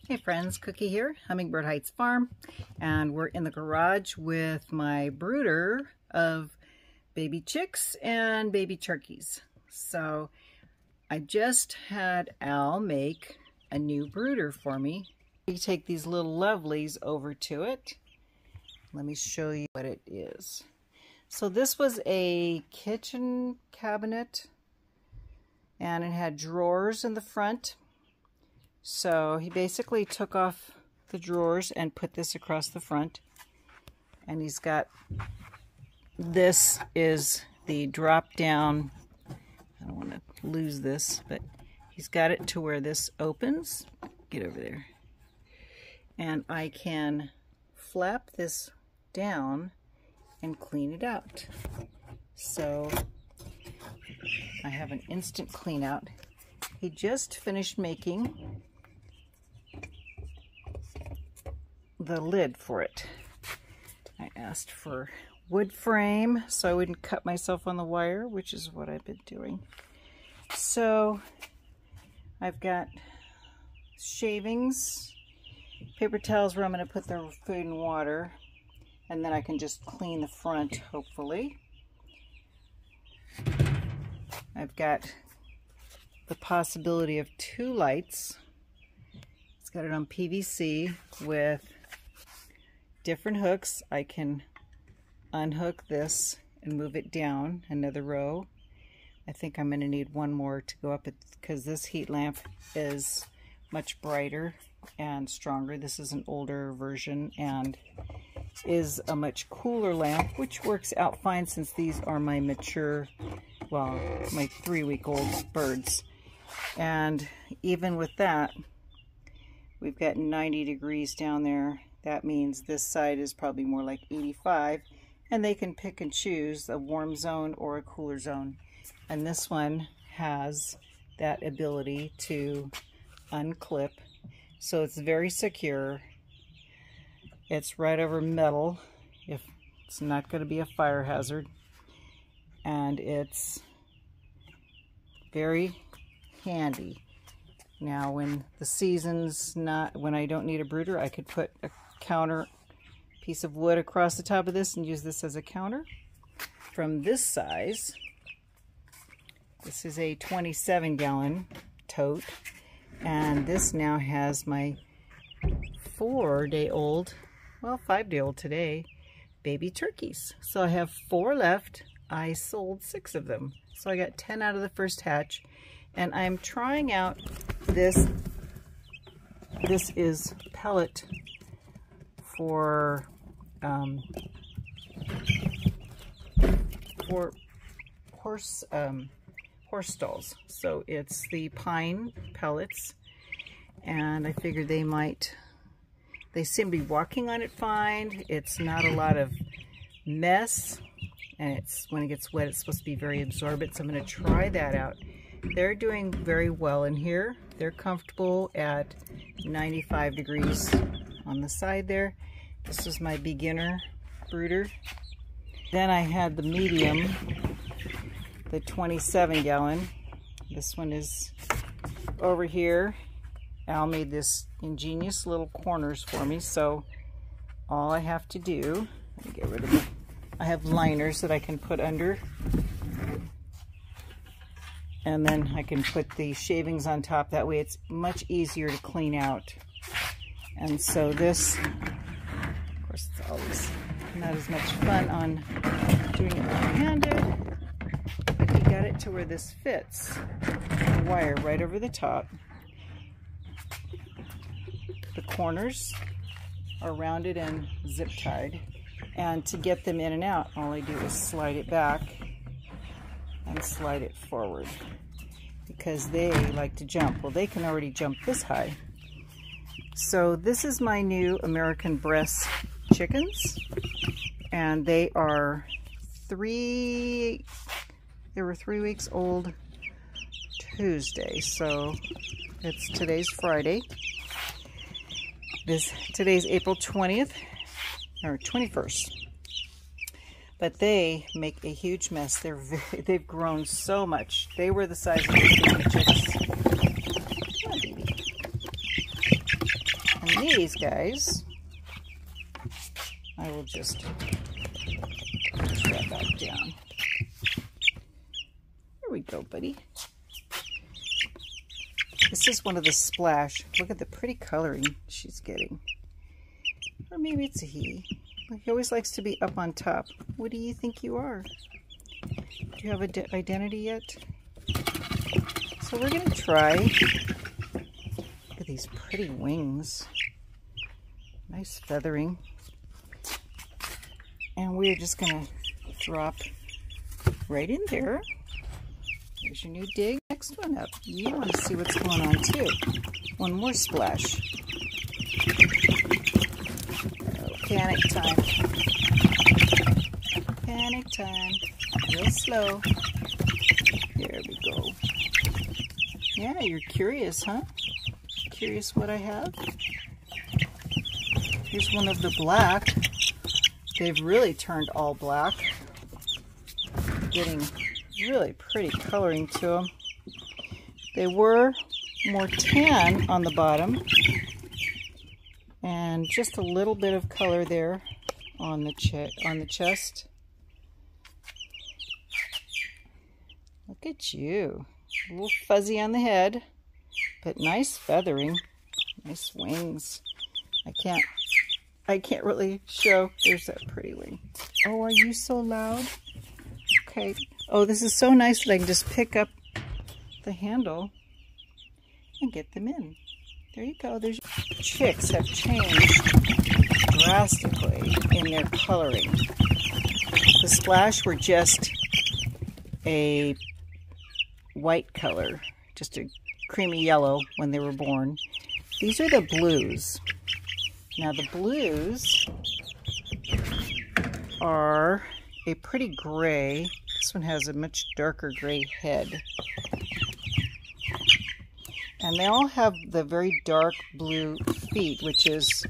Hey friends, Cookie here, Hummingbird Heights Farm, and we're in the garage with my brooder of baby chicks and baby turkeys. So I just had Al make a new brooder for me. We take these little lovelies over to it. Let me show you what it is. So this was a kitchen cabinet and it had drawers in the front. So he basically took off the drawers and put this across the front. And he's got, this is the drop down, I don't want to lose this, but he's got it to where this opens. Get over there. And I can flap this down and clean it out. So I have an instant clean out. He just finished making the lid for it. I asked for wood frame so I wouldn't cut myself on the wire, which is what I've been doing. So I've got shavings, paper towels where I'm going to put the food and water, and then I can just clean the front, hopefully. I've got the possibility of 2 lights. It's got it on PVC with different hooks. I can unhook this and move it down another row. I think I'm going to need one more to go up because this heat lamp is much brighter and stronger. This is an older version and is a much cooler lamp, which works out fine since these are my mature, well, my 3-week-old birds. And even with that, we've got 90 degrees down there. That means this side is probably more like 85, and they can pick and choose a warm zone or a cooler zone. And this one has that ability to unclip, so it's very secure. It's right over metal, if it's not going to be a fire hazard, and it's very handy. Now when the season's not, when I don't need a brooder, I could put a counter piece of wood across the top of this and use this as a counter. From this size, this is a 27-gallon tote, and this now has my 4-day-old, well, 5-day-old today, baby turkeys. So I have 4 left. I sold 6 of them, so I got 10 out of the first hatch. And I'm trying out this. This is pellet for horse stalls. So it's the pine pellets, and I figured they seem to be walking on it fine. It's not a lot of mess, and it's, when it gets wet, it's supposed to be very absorbent. So I'm going to try that out. They're doing very well in here. They're comfortable at 95 degrees on the side there. This was my beginner brooder. Then I had the medium, the 27-gallon. This one is over here. Al made this ingenious little corners for me, so all I have to do, let me get rid of it. I have liners that I can put under, and then I can put the shavings on top. That way it's much easier to clean out. And so this, of course, it's always not as much fun on doing it one-handed, but he got it to where this fits. The wire right over the top. The corners are rounded and zip tied. And to get them in and out, all I do is slide it back and slide it forward, because they like to jump. Well, they can already jump this high. So this is my new American Bresse chickens, and they are they were 3 weeks old Tuesday, so today's Friday. Today's April 20th or 21st. But they make a huge mess. They've grown so much. They were the size of these baby chicks. Come on, baby. these guys, I will just push that back down. There we go, buddy. This is one of the splash. Look at the pretty coloring she's getting. Or maybe it's a he. He always likes to be up on top. What do you think you are? Do you have an identity yet? So we're going to try. Look at these pretty wings. Nice feathering. And we're just going to drop right in there. There's your new dig. Next one up. You want to see what's going on too. One more splash. Oh, panic time. Panic time. Real slow. There we go. Yeah, you're curious, huh? Curious what I have? Here's one of the black. They've really turned all black. Getting really pretty coloring to them. They were more tan on the bottom and just a little bit of color there on the chest. Look at you. A little fuzzy on the head, but nice feathering, nice wings. I can't really show. There's that pretty wing. Oh, are you so loud? Okay. Oh, this is so nice that I can just pick up the handle and get them in. There you go. There's chicks have changed drastically in their coloring. The splash were just a white color, just a creamy yellow when they were born. These are the blues. Now the blues are a pretty gray. This one has a much darker gray head. And they all have the very dark blue feet, which is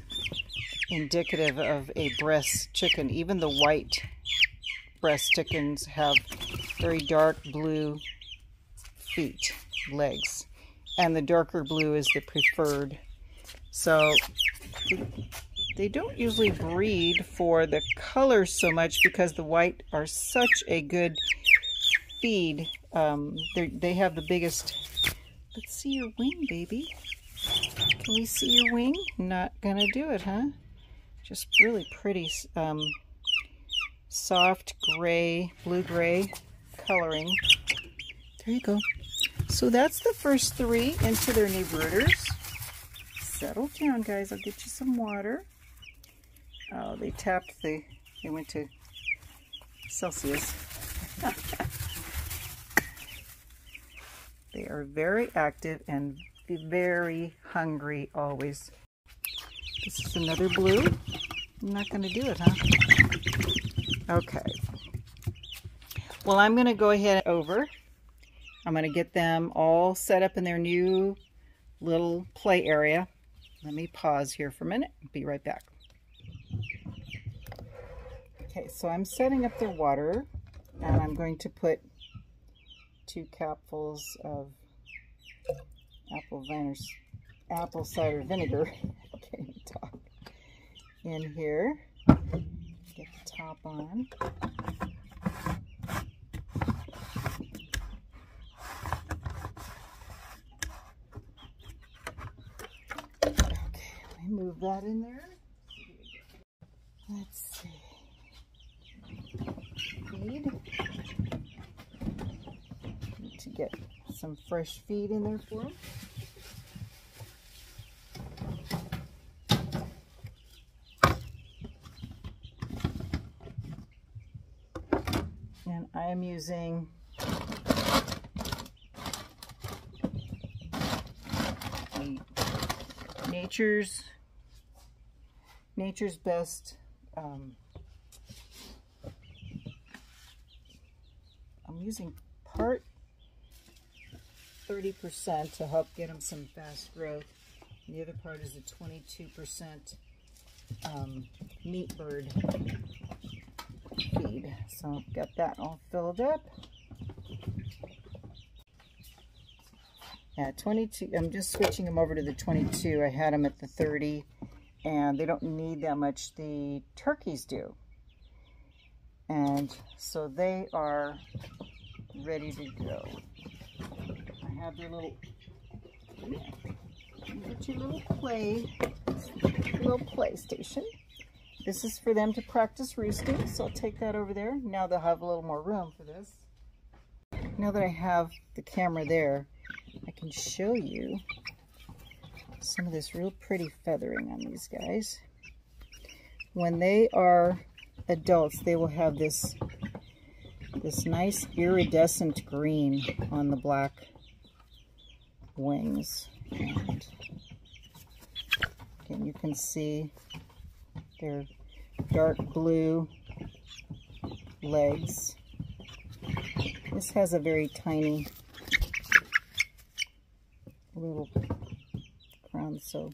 indicative of a Bresse chicken. Even the white Bresse chickens have very dark blue feet, legs. And the darker blue is the preferred. So they don't usually breed for the color so much because the white are such a good feed. They have the biggest. Let's see your wing, baby. Can we see your wing? Not gonna do it, huh? Just really pretty, soft gray, blue-gray coloring. There you go. So that's the first three into their new brooders. Settle down, guys. I'll get you some water. Oh, they went to Celsius. They are very active and very hungry always. This is another blue. I'm not going to do it, huh? Okay. Well, I'm going to go ahead over. I'm going to get them all set up in their new little play area. Let me pause here for a minute. Be right back. Okay, so I'm setting up their water, and I'm going to put 2 capfuls of apple cider vinegar. I can't even talk. In here. Get the top on. Okay, let me move that in there. Let's see. Feed. Need to get some fresh feed in there for them. And I am using the Nature's Best. I'm using part 30% to help get them some fast growth. And the other part is a 22% meat bird feed. So I've got that all filled up. Yeah, 22. I'm just switching them over to the 22. I had them at the 30. and they don't need that much. The turkeys do. And so they are ready to go. I have their little, get your little play station. This is for them to practice roosting, so I'll take that over there. Now they'll have a little more room for this. Now that I have the camera there, I can show you some of this real pretty feathering on these guys. When they are adults, they will have this nice iridescent green on the black wings. And again, you can see their dark blue legs. This has a very tiny little crown, so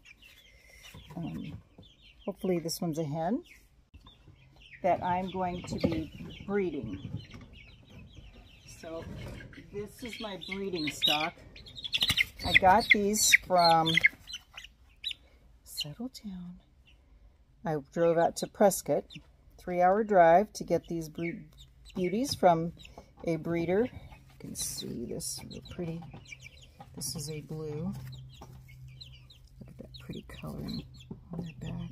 hopefully this one's a hen that I'm going to be breeding. So this is my breeding stock. I got these from, settle down. I drove out to Prescott, 3-hour drive to get these beauties from a breeder. You can see this real pretty. This is a blue. Look at that pretty coloring on their back.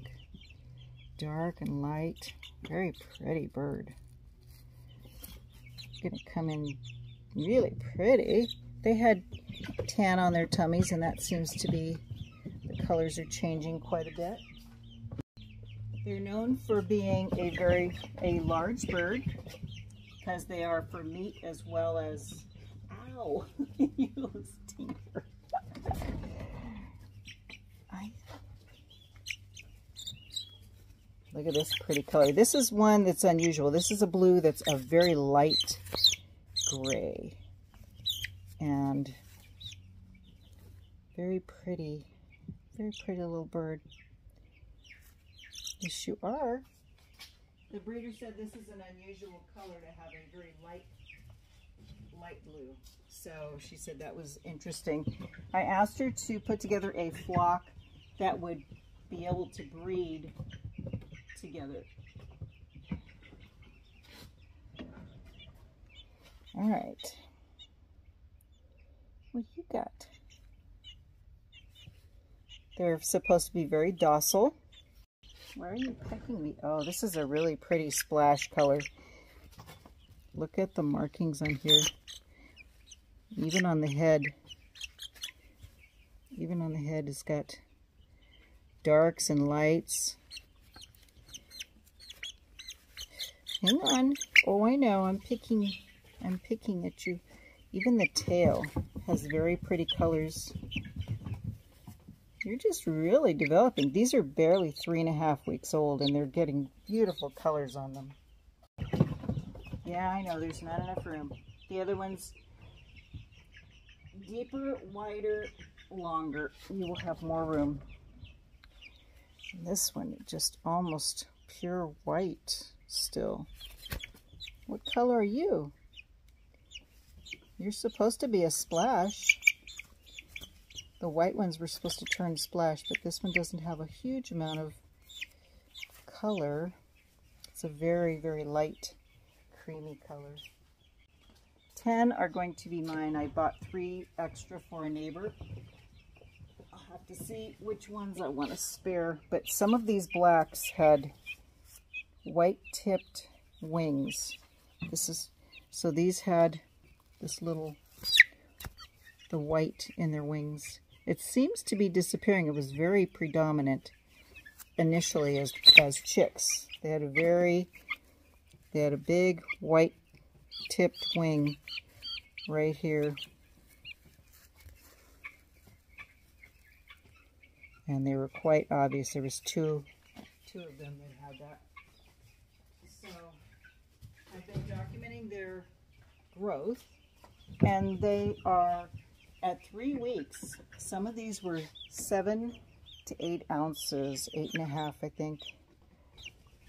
Dark and light. Very pretty bird. Gonna come in really pretty. They had tan on their tummies, and that seems to be, the colors are changing quite a bit. They're known for being a large bird because they are for meat as well as, ow, you little stinker. Look at this pretty color. This is one that's unusual. This is a blue that's a very light gray. And very pretty little bird. Yes, you are. The breeder said this is an unusual color to have a very light blue. So she said that was interesting. I asked her to put together a flock that would be able to breed together. All right. What you got? They're supposed to be very docile. Why are you pecking me? Oh, this is a really pretty splash color. Look at the markings on here. Even on the head. Even on the head it's got darks and lights. Hang on. Oh, I know. I'm picking at you. Even the tail has very pretty colors. You're just really developing. These are barely 3.5 weeks old, and they're getting beautiful colors on them. Yeah, I know. There's not enough room. The other one's deeper, wider, longer. You will have more room. And this one, just almost pure white still. What color are you? You're supposed to be a splash. The white ones were supposed to turn splash, but this one doesn't have a huge amount of color. It's a very, very light, creamy color. 10 are going to be mine. I bought 3 extra for a neighbor. I'll have to see which ones I want to spare, but some of these blacks had white-tipped wings. So these had this little, the white in their wings. It seems to be disappearing. It was very predominant initially as chicks. They had a big white tipped wing right here. And they were quite obvious. There was two of them that had that. So I've been documenting their growth, and they are at 3 weeks. Some of these were 7 to 8 ounces, 8.5, I think.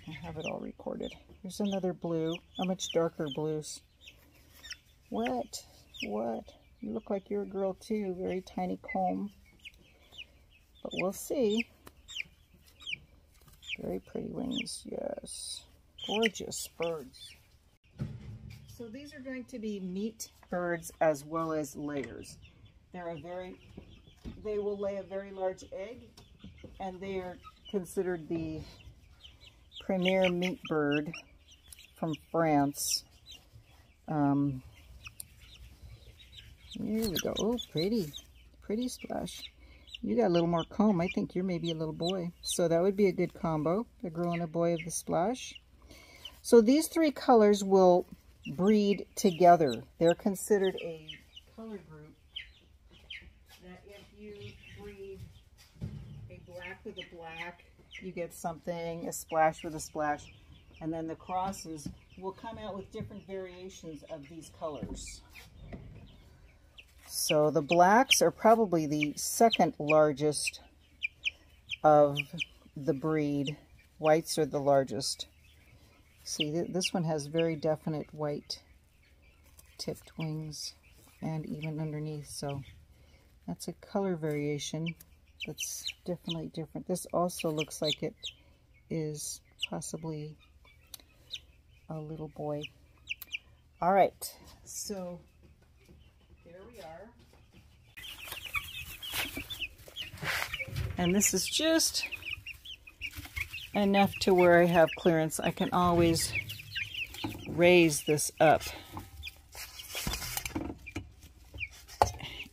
I have it all recorded. Here's another blue, a much darker blues. What? You look like you're a girl too. Very tiny comb. But we'll see. Very pretty wings, yes. Gorgeous birds. So these are going to be meat birds as well as layers. They will lay a very large egg, and they are considered the premier meat bird from France. Here we go. Oh, pretty. Pretty splash. You got a little more comb. I think you're maybe a little boy. So that would be a good combo, a girl and a boy of the splash. So these three colors will breed together. They're considered a color group that if you breed a black with a black, you get something, a splash with a splash. And then the crosses will come out with different variations of these colors. So the blacks are probably the second largest of the breed. Whites are the largest. See, this one has very definite white tipped wings and even underneath. So that's a color variation that's definitely different. This also looks like it is possibly a little boy. All right, so there we are. And this is just enough to where I have clearance. I can always raise this up.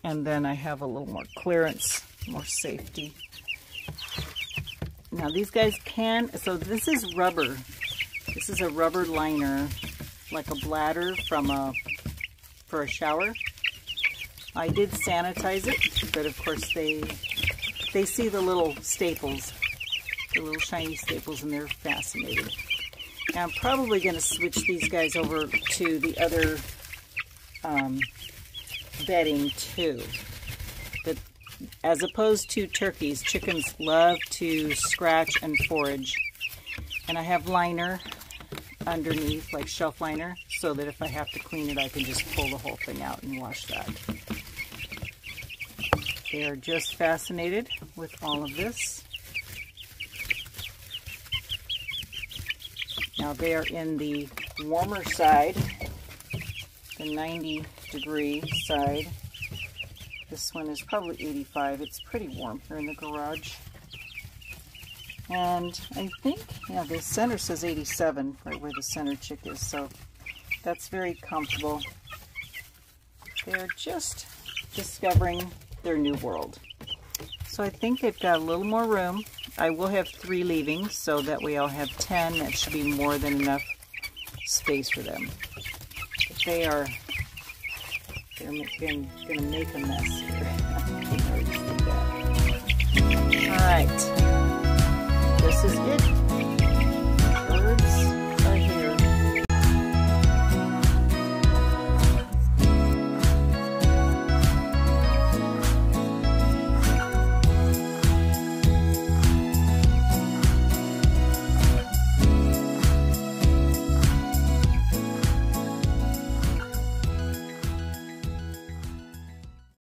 And then I have a little more clearance, more safety. Now these guys can, so this is rubber. This is a rubber liner, like a bladder for a shower. I did sanitize it, but of course they see the little staples, the little shiny staples, and they're fascinated. Now I'm probably going to switch these guys over to the other bedding too. But as opposed to turkeys, chickens love to scratch and forage. And I have liner underneath, like shelf liner, so that if I have to clean it, I can just pull the whole thing out and wash that. They are just fascinated with all of this. Now they are in the warmer side, the 90-degree side. This one is probably 85. It's pretty warm here in the garage. And I think, yeah, the center says 87, right where the center chick is, so that's very comfortable. They're just discovering their new world. So I think they've got a little more room. I will have 3 leaving, so that way I'll have 10. That should be more than enough space for them. But they're going to make a mess here. All right. This is good.